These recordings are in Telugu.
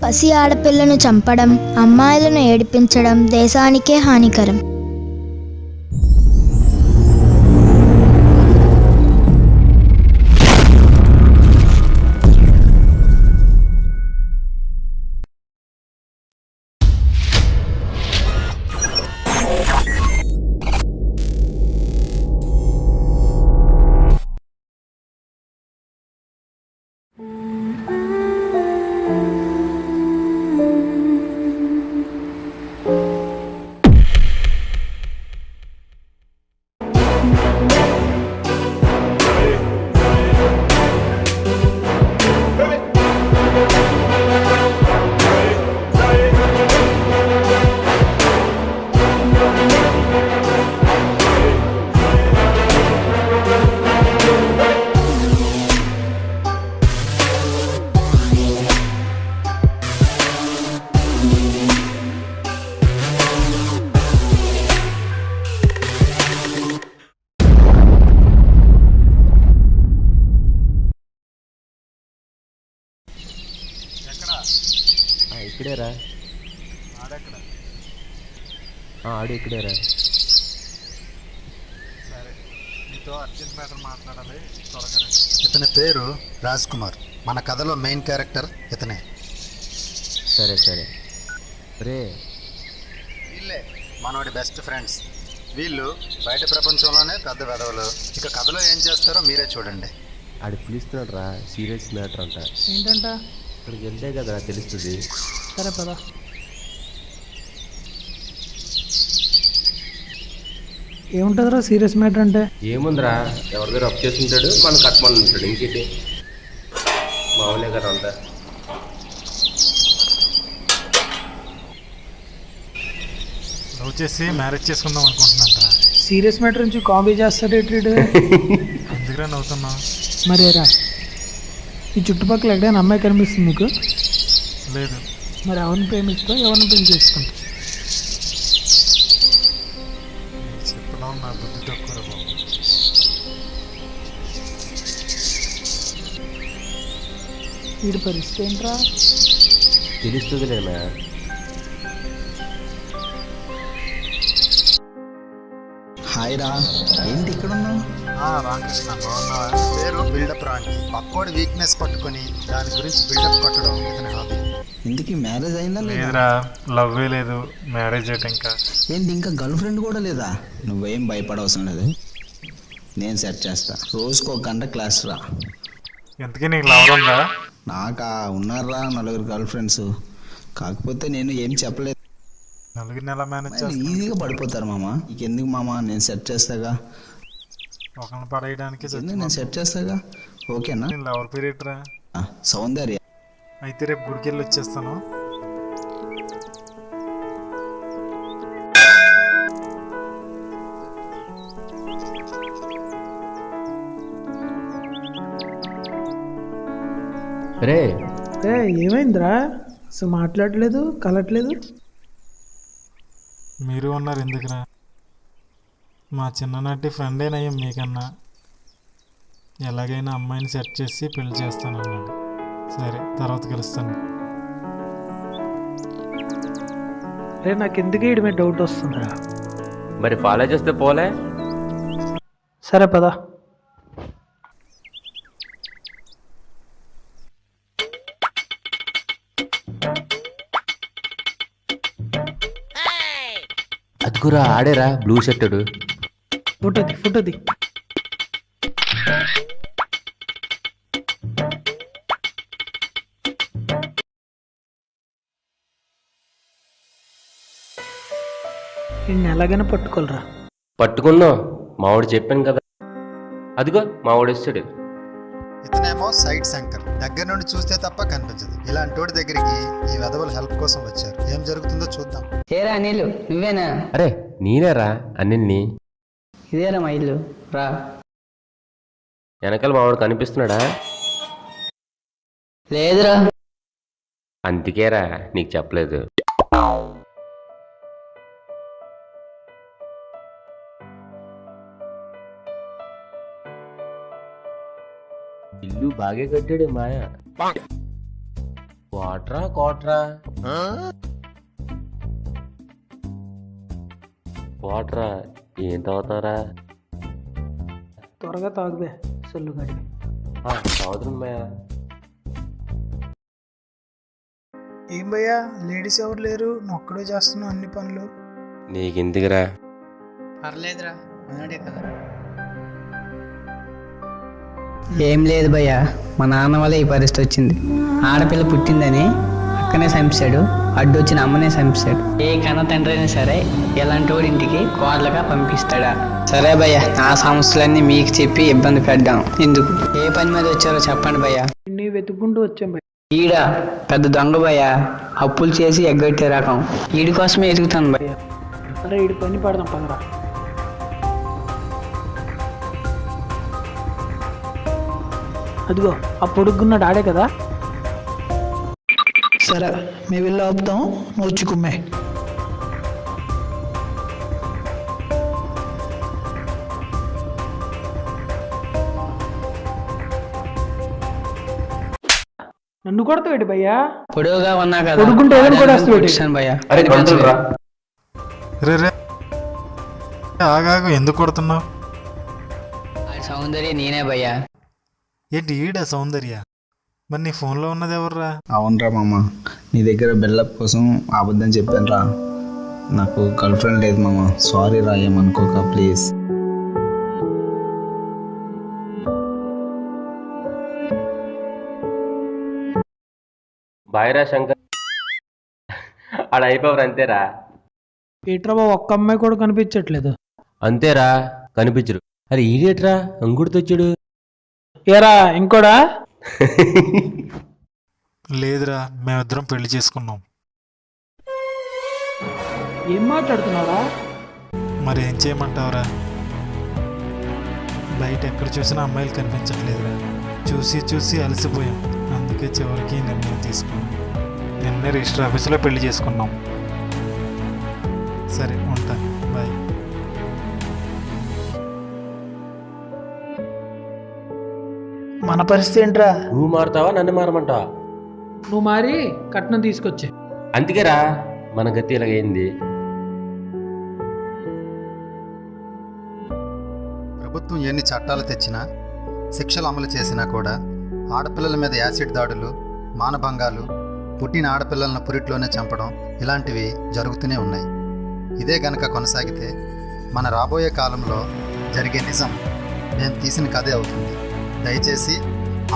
పసి ఆడపిల్లను చంపడం, అమ్మాయిలను ఏడిపించడం దేశానికే హానికరం. ఇక్కడేరా ఆడు ఇక్కడేరా. సరే, నీతో అర్జెంట్ మ్యాటర్ మాట్లాడాలి, త్వరగా రండి. ఇతని పేరు రాజ్ కుమార్. మన కథలో మెయిన్ క్యారెక్టర్ ఇతనే. సరే సరే రే. వీళ్ళే మనోడి బెస్ట్ ఫ్రెండ్స్. వీళ్ళు బయట ప్రపంచంలోనే పెద్ద వెధవలు. ఇక కథలో ఏం చేస్తారో మీరే చూడండి. ఆడు పిలుస్తున్నాడు రా, సీరియస్ మ్యాటర్ అంట. ఏంటంట? ఇక్కడికి వెళ్తే కదా తెలుస్తుంది. సరే పదా. ఏముంటుందిరా సీరియస్ మ్యాటర్ అంటే? ఏముందిరా, ఎవరి దగ్గర అప్ చేసుకుంటాడు, మన కట్టమని ఉంటాడు. ఇంకేంటి, మామూలే కదా అంతా. లవ్ చేసి మ్యారేజ్ చేసుకుందాం అనుకుంటున్నాంట. సీరియస్ మ్యాటర్ నుంచి కామెడీ చేస్తాడు ఏంటి? ఎందుకురా నవ్వుతున్నావు? మరేరా, ఈ చుట్టుపక్కల ఎక్కడైనా అమ్మాయి కనిపిస్తుంది నీకు? లేదు. మరి ఎవరిని ప్రేమిస్తావు, ఎవరిని పెళ్లి చేసుకుంటావు? చెప్పడం నా బుద్ధి తక్కువ బాబు. వీడి పరిస్థితి ఏంట్రా? తెలుస్తుంది లేనా. హాయ్ రా, ఏంటి ఇక్కడ ఉన్నావు? రామకృష్ణ, బాగున్నావా? పేరు బిల్డప్ రాండి. పక్కోడి వీక్నెస్ పట్టుకొని దాని గురించి బిల్డప్ కొట్టడం ఇతని హాబీ. ఇందుకీ మ్యారేజ్ అయిందా లేదా? లేదురా, లవ్వే లేదు, మ్యారేజ్ అయితే ఇంకా. ఏంటి, ఇంకా గర్ల్ ఫ్రెండ్ కూడా లేదా? నువ్వేం భయపడవసరం లేదు, నేను సెట్ చేస్తా. రోజుకు 1 గంట క్లాస్ రా. ఎంతకీ నీకు లవ్ ఉందా? నాకా ఉన్నారా 4 గర్ల్ ఫ్రెండ్స్. కాకపోతే నేను ఏం చెప్పలేదు. నలుగురిని ఎలా మేనేజ్ చేస్తా? ఈజీగా పడిపోతారు మామ. నీకెందుకు మామ, నేను సెట్ చేస్తాగా. ఒకరిని పడేయడానికి నేను సెట్ చేస్తాగా, ఓకేనా? లవర్ పీరియడ్ రా. సౌందర్య. అయితే రేపు గుడికి వెళ్ళి వచ్చేస్తాను. రే ఏమైందిరా? అసలు మాట్లాడలేదు, కలట్లేదు. మీరు ఉన్నారు ఎందుకురా? మా చిన్ననాటి ఫ్రెండేనయ్యం మీకన్నా. ఎలాగైనా అమ్మాయిని సెట్ చేసి పెళ్లి చేస్తాను అన్నాడు. సరే, తర్వాత కలుస్తాను. రే, నాకు ఎందుకు వీడి మీద డౌట్ వస్తుందిరా. మరి ఫాలో చేస్తే పోలే. సరే పదా. అదిగురా ఆడేరా, బ్లూ షర్టుడు. ఫోటోది. నిన్ను ఎలాగైనా పట్టుకోలరా. పట్టుకున్నావు, మావాడు చెప్పాను కదా. అదిగో మావాడు వచ్చాడు. ఇతనేమో సైడ్ శంకర్. దగ్గర నుండి చూస్తే తప్ప కనిపించదు. ఇలాంటి వాడి దగ్గరికి ఈ వెధవలు హెల్ప్ కోసం వచ్చారు. ఏం జరుగుతుందో చూద్దాం. ఏరా నీళ్ళు, నువ్వేనా? అరే నేనేరా అన్నిల్ని. ఇదేరా మా ఇల్లు, రా. వెనకాల మావాడు కనిపిస్తున్నాడా? లేదురా. అందుకేరా నీకు చెప్పలేదు. ఇల్లు బాగా కట్టాడు మాయ. వాటరా కోటరా? వాటరా ఏం తాగుతారా? త్వరగా తాగుబే సొల్లు గడి. తాగుతున్నాయా? ఏం భయ్యా లేడీస్ ఎవరు లేరు, నువ్వు ఒక్కడే చేస్తున్నావు అన్ని పనులు. నీకెందుకురా? పర్లేదురా, మనోడే కదా. ఏం లేదు భయ్యా, మా నాన్న వల్ల ఈ పరిస్థితి వచ్చింది. ఆడపిల్ల పుట్టిందని అక్కనే చంపాడు, అడ్డొచ్చిన అమ్మనే చంపాడు. ఏ కన్న తండ్రి అయినా సరే ఎలాంటి వాడి ఇంటికి కోడలుగా పంపిస్తాడా? సరే భయ్యా, ఆ సమస్యలన్నీ మీకు చెప్పి ఇబ్బంది పెట్టాం ఎందుకు? ఏ పని మీద వచ్చారో చెప్పండి భయ్యా. నీ వెతుక్కుంటూ వచ్చాం భయ్య. ఈడ పెద్ద దొంగ భయ్యా, అప్పులు చేసి ఎగ్గొట్టే రకం. ఈడి కోసమే ఎదుగుతాను భయ్యా. అరే ఈడి పని పడదాం పదరా. అదిగో ఆ పొడుగున్నాడు ఆడే కదా. సరే మేము వెళ్ళి ఆపుతాం, నువ్వు వచ్చి కుమ్మే. నన్ను కొడతాడు భయ్యా. పొడుగుగా ఉన్నా కదా, పొడుగుంటే ఏదైనా కొడేస్తాడు భయ్యా. రే రే ఆగాగు, ఎందుకు కొడుతున్నావు? సౌందర్య నేనే భయ్యా. ఏంటి ఈడ సౌందర్య? మరి నీ ఫోన్లో ఉన్నది ఎవర్రా? అవునరా మామ, నీ దగ్గర బిల్డప్ కోసం అబద్ధం చెప్పాను రా. నాకు గర్ల్ ఫ్రెండ్ లేదు మామ, సారీ రా, ఏమనుకోక ప్లీజ్. బాయ్రా శంకర్, ఆడ అయిపోవరు అంతేరా. ఏట్రా బాబు, ఒక్క అమ్మాయి కూడా కనిపించట్లేదు. అంతేరా, కనిపించరు. అరే ఈడేట్రా అంగుడితో వచ్చాడు. ఏరా ఇంకోడా? లేదురా, మేమిద్దరం పెళ్లి చేసుకున్నాం. ఏం మాట్లాడుతున్నావురా? మరి ఏం చేయమంటావురా? బయట ఎక్కడ చూసినా అమ్మాయిలు కనిపించట్లేదురా. చూసి చూసి అలసిపోయాం, అందుకే చివరికి నిర్ణయం తీసుకున్నాం. నిన్నే రిజిస్టర్ ఆఫీసులో పెళ్లి చేసుకున్నాం. సరే ఉంటా, బాయ్. మన పరిస్థితి ఏంట్రా? నువ్వు మారుతావా నన్ను మారమంటావా? నువ్వు మారి కట్నం తీసుకొచ్చే. అందుకేరా మన గతి ఇలాగైంది. ప్రభుత్వం ఎన్ని చట్టాలు తెచ్చినా, శిక్షలు అమలు చేసినా కూడా ఆడపిల్లల మీద యాసిడ్ దాడులు, మానభంగాలు, పుట్టిన ఆడపిల్లలను పురిట్లోనే చంపడం ఇలాంటివి జరుగుతూనే ఉన్నాయి. ఇదే గనక కొనసాగితే మన రాబోయే కాలంలో జరిగే నిజం నేను తీసిన కథే అవుతుంది. దయచేసి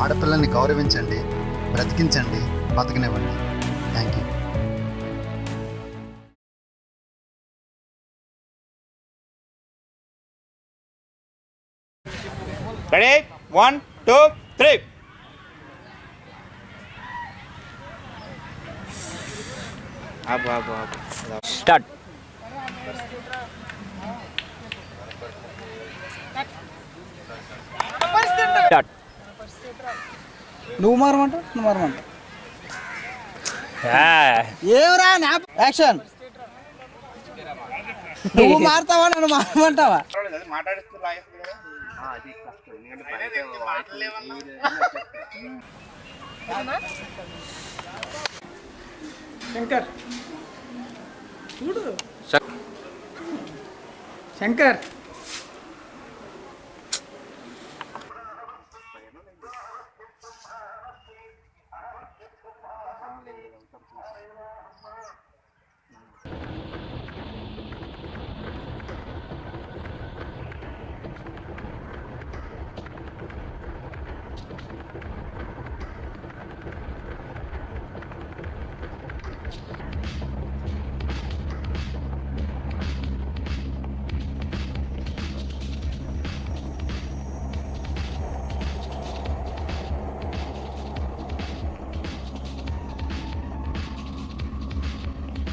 ఆడపిల్లల్ని గౌరవించండి, బ్రతికించండి, బతకనివ్వండి. Thank you. Ready? 1, 2, 3. Up. Start. Start. నువ్వు మారమంట ఏమరా యాక్షన్. నువ్వు మారుతావా, నన్ను మారమంటావా? శంకర్ చూడు, శంకర్